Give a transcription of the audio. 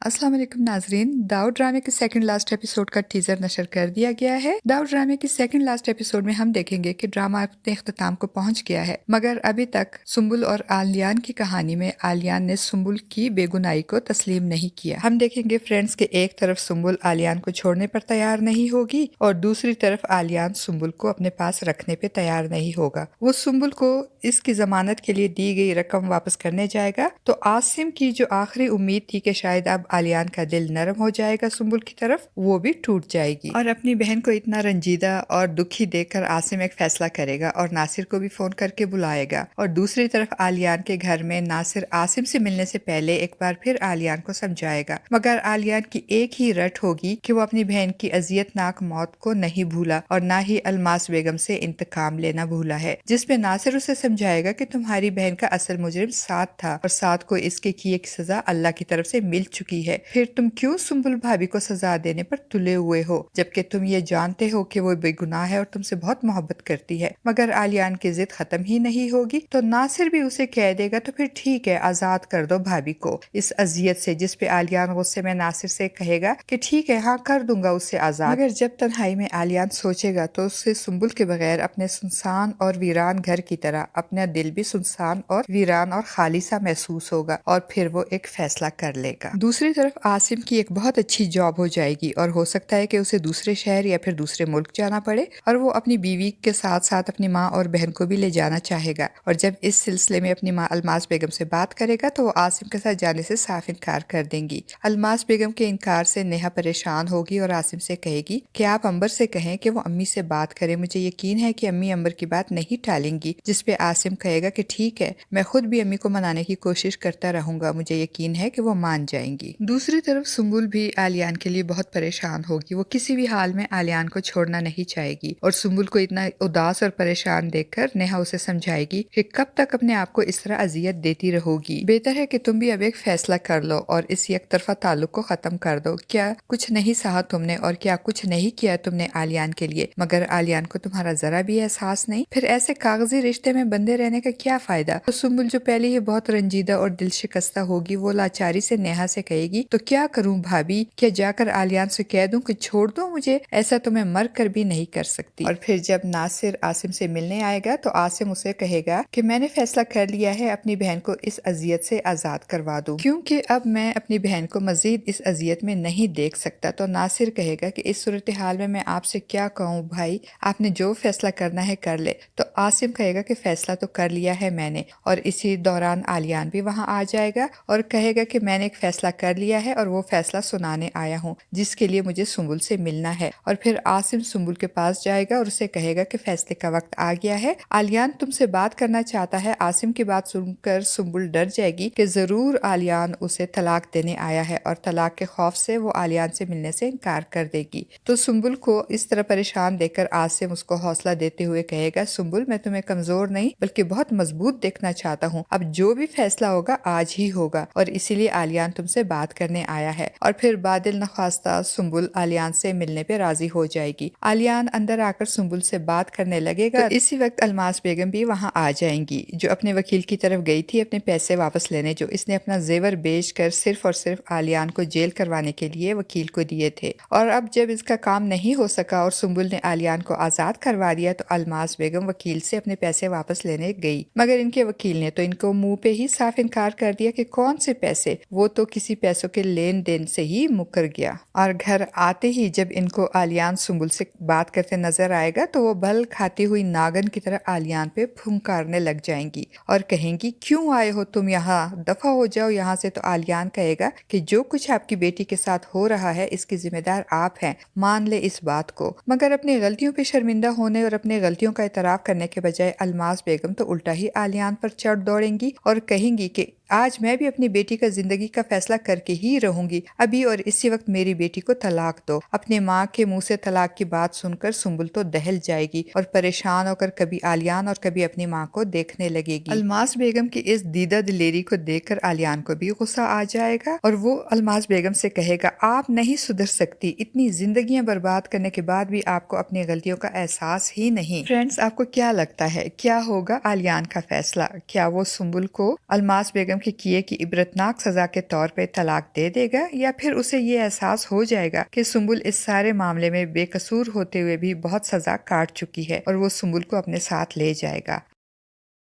अस्सलाम वालेकुम नाजरीन। दाऊद ड्रामे के सेकंड लास्ट एपिसोड का टीजर नशर कर दिया गया है। दाऊद ड्रामे के सेकंड लास्ट एपिसोड में हम देखेंगे कि ड्रामा अपने इख्तिताम को पहुंच गया है, मगर अभी तक सुम्बुल और आलियान की कहानी में आलियान ने सुम्बुल की बेगुनाही को तस्लीम नहीं किया। हम देखेंगे फ्रेंड्स के एक तरफ सुम्बुल आलियान को छोड़ने पर तैयार नहीं होगी और दूसरी तरफ आलियान सुम्बुल को अपने पास रखने पे तैयार नहीं होगा। वो सुम्बुल को इसकी जमानत के लिए दी गई रकम वापस करने जाएगा तो आसिम की जो आखिरी उम्मीद थी कि शायद अब आलियान का दिल नरम हो जाएगा सुम्बुल की तरफ, वो भी टूट जाएगी। और अपनी बहन को इतना रंजीदा और दुखी देखकर आसिम एक फैसला करेगा और नासिर को भी फोन करके बुलाएगा। और दूसरी तरफ आलियान के घर में नासिर आसिम से मिलने से पहले एक बार फिर आलियान को समझाएगा, मगर आलियान की एक ही रट होगी कि वो अपनी बहन की अजियतनाक मौत को नहीं भूला और ना ही अलमास बेगम से इंतकाम लेना भूला है, जिसपे नासिर उसे समझाएगा कि तुम्हारी बहन का असल मुजरिम साद था और साद को इसके किए की सजा अल्लाह की तरफ से मिल चुकी है। फिर तुम क्यों सुम्बुल भाभी को सजा देने पर तुले हुए हो, जबकि तुम ये जानते हो कि वो बेगुनाह है और तुमसे बहुत मोहब्बत करती है। मगर आलियान की जिद खत्म ही नहीं होगी तो नासिर भी उसे कह देगा तो फिर ठीक है, आजाद कर दो भाभी को इस अजियत से, जिसपे आलियान गुस्से में नासिर से कहेगा कि ठीक है, हाँ कर दूंगा उससे आजाद। मगर जब तन्हाई में आलियान सोचेगा तो उससे सुम्बुल के बगैर अपने सुनसान और वीरान घर की तरह अपना दिल भी सुनसान और वीरान और खाली सा महसूस होगा और फिर वो एक फैसला कर लेगा। दूसरी तरफ आसिम की एक बहुत अच्छी जॉब हो जाएगी और हो सकता है कि उसे दूसरे शहर या फिर दूसरे मुल्क जाना पड़े और वो अपनी बीवी के साथ साथ अपनी माँ और बहन को भी ले जाना चाहेगा। और जब इस सिलसिले में अपनी माँ अलमास बेगम से बात करेगा तो वो आसिम के साथ जाने से साफ इनकार कर देंगी। अलमास बेगम के इनकार से नेहा परेशान होगी और आसिम से कहेगी कि आप अंबर से कहें कि वो अम्मी से बात करे, मुझे यकीन है कि अम्मी अंबर की बात नहीं टालेंगी। जिसपे आसिम कहेगा कि ठीक है, मैं खुद भी अम्मी को मनाने की कोशिश करता रहूंगा, मुझे यकीन है कि वो मान जाएंगी। दूसरी तरफ सुम्बुल भी आलियान के लिए बहुत परेशान होगी। वो किसी भी हाल में आलियान को छोड़ना नहीं चाहेगी और सुम्बुल को इतना उदास और परेशान देखकर नेहा उसे समझाएगी कि कब तक अपने आप को इस तरह अजियत देती रहोगी, बेहतर है कि तुम भी अब एक फैसला कर लो और इस एक तरफा ताल्लुक को खत्म कर दो। क्या कुछ नहीं सहा तुमने और क्या कुछ नहीं किया तुमने आलियान के लिए, मगर आलियान को तुम्हारा जरा भी एहसास नहीं, फिर ऐसे कागजी रिश्ते में बंधे रहने का क्या फायदा। तो सुम्बुल जो पहले ही बहुत रंजीदा और दिल शिकस्ता होगी, वो लाचारी से नेहा से कहेगी तो क्या करूं भाभी, क्या जाकर आलियान से कह दूं कि छोड़ दो मुझे, ऐसा तो मैं मर कर भी नहीं कर सकती। और फिर जब नासिर आसिम से मिलने आएगा तो आसिम उसे कहेगा कि मैंने फैसला कर लिया है अपनी बहन को इस अजियत से आजाद करवा दूं, क्योंकि अब मैं अपनी बहन को मजीद इस अजियत में नहीं देख सकता। तो नासिर कहेगा कि इस सूरत हाल में मैं आपसे क्या कहूँ भाई, आपने जो फैसला करना है कर ले। तो आसिम कहेगा कि फैसला तो कर लिया है मैंने। और इसी दौरान आलियान भी वहां आ जाएगा और कहेगा कि मैंने एक फैसला कर लिया है और वो फैसला सुनाने आया हूँ, जिसके लिए मुझे सुम्बुल से मिलना है। और फिर आसिम सुम्बुल के पास जाएगा और उसे कहेगा कि फैसले का वक्त आ गया है, आलियान तुमसे बात करना चाहता है। आसिम की बात सुनकर सुम्बुल डर जाएगी कि जरूर आलियान उसे तलाक देने आया है और तलाक के खौफ से वो आलियान से मिलने से इनकार कर देगी। तो सुम्बुल को इस तरह परेशान देखकर आसिम उसको हौसला देते हुए कहेगा, सुम्बुल मैं तुम्हें कमजोर नहीं बल्कि बहुत मजबूत देखना चाहता हूँ, अब जो भी फैसला होगा आज ही होगा और इसीलिए आलियान तुमसे बात करने आया है। और फिर बादिल नख्वास्ता सुम्बुल आलियान से मिलने पे राजी हो जाएगी। आलियान अंदर आकर सुम्बुल से बात करने लगेगा तो इसी वक्त अलमास बेगम भी वहाँ आ जाएंगी, जो अपने वकील की तरफ गई थी अपने पैसे वापस लेने, जो इसने अपना जेवर बेच कर सिर्फ और सिर्फ आलियान को जेल करवाने के लिए वकील को दिए थे। और अब जब इसका काम नहीं हो सका और सुम्बुल ने आलियान को आजाद करवा दिया तो अलमास बेगम वकील से अपने पैसे वापस लेने गई, मगर इनके वकील ने तो इनको मुंह पे ही साफ इनकार कर दिया कि कौन से पैसे, वो तो किसी पैसों के लेन देन से ही मुकर गया। और घर आते ही जब इनको आलियान सुम्बुल से बात करते नजर आएगा तो वो बल खाती हुई नागन की तरह आलियान पे फुंकारने लग जाएंगी और कहेंगी क्यों आए हो तुम यहाँ, दफा हो जाओ यहाँ से। तो आलियान कहेगा कि जो कुछ आपकी बेटी के साथ हो रहा है इसकी जिम्मेदार आप हैं, मान ले इस बात को। मगर अपनी गलतियों पे शर्मिंदा होने और अपनी गलतियों का इतराफ करने के बजाय अलमास बेगम तो उल्टा ही आलियान पर चढ़ दौड़ेंगी और कहेंगी कि आज मैं भी अपनी बेटी का जिंदगी का फैसला करके ही रहूंगी, अभी और इसी वक्त मेरी बेटी को तलाक दो। अपने माँ के मुंह से तलाक की बात सुनकर सुम्बुल तो दहल जाएगी और परेशान होकर कभी आलियान और कभी अपनी माँ को देखने लगेगी। अलमास बेगम की इस दीदा दिलेरी को देखकर आलियान को भी गुस्सा आ जाएगा और वो अलमास बेगम से कहेगा आप नहीं सुधर सकती, इतनी जिंदगियां बर्बाद करने के बाद भी आपको अपनी गलतियों का एहसास ही नहीं। फ्रेंड्स, आपको क्या लगता है क्या होगा आलियान का फैसला? क्या वो सुम्बुल को अलमास बेगम کے کیے کی عبرتناک سزا کے طور پہ طلاق دے دے گا یا پھر اسے یہ احساس ہو جائے گا کہ سنبل اس سارے معاملے میں بے قصور ہوتے ہوئے بھی بہت سزا کاٹ چکی ہے اور وہ سنبل کو اپنے ساتھ لے جائے گا۔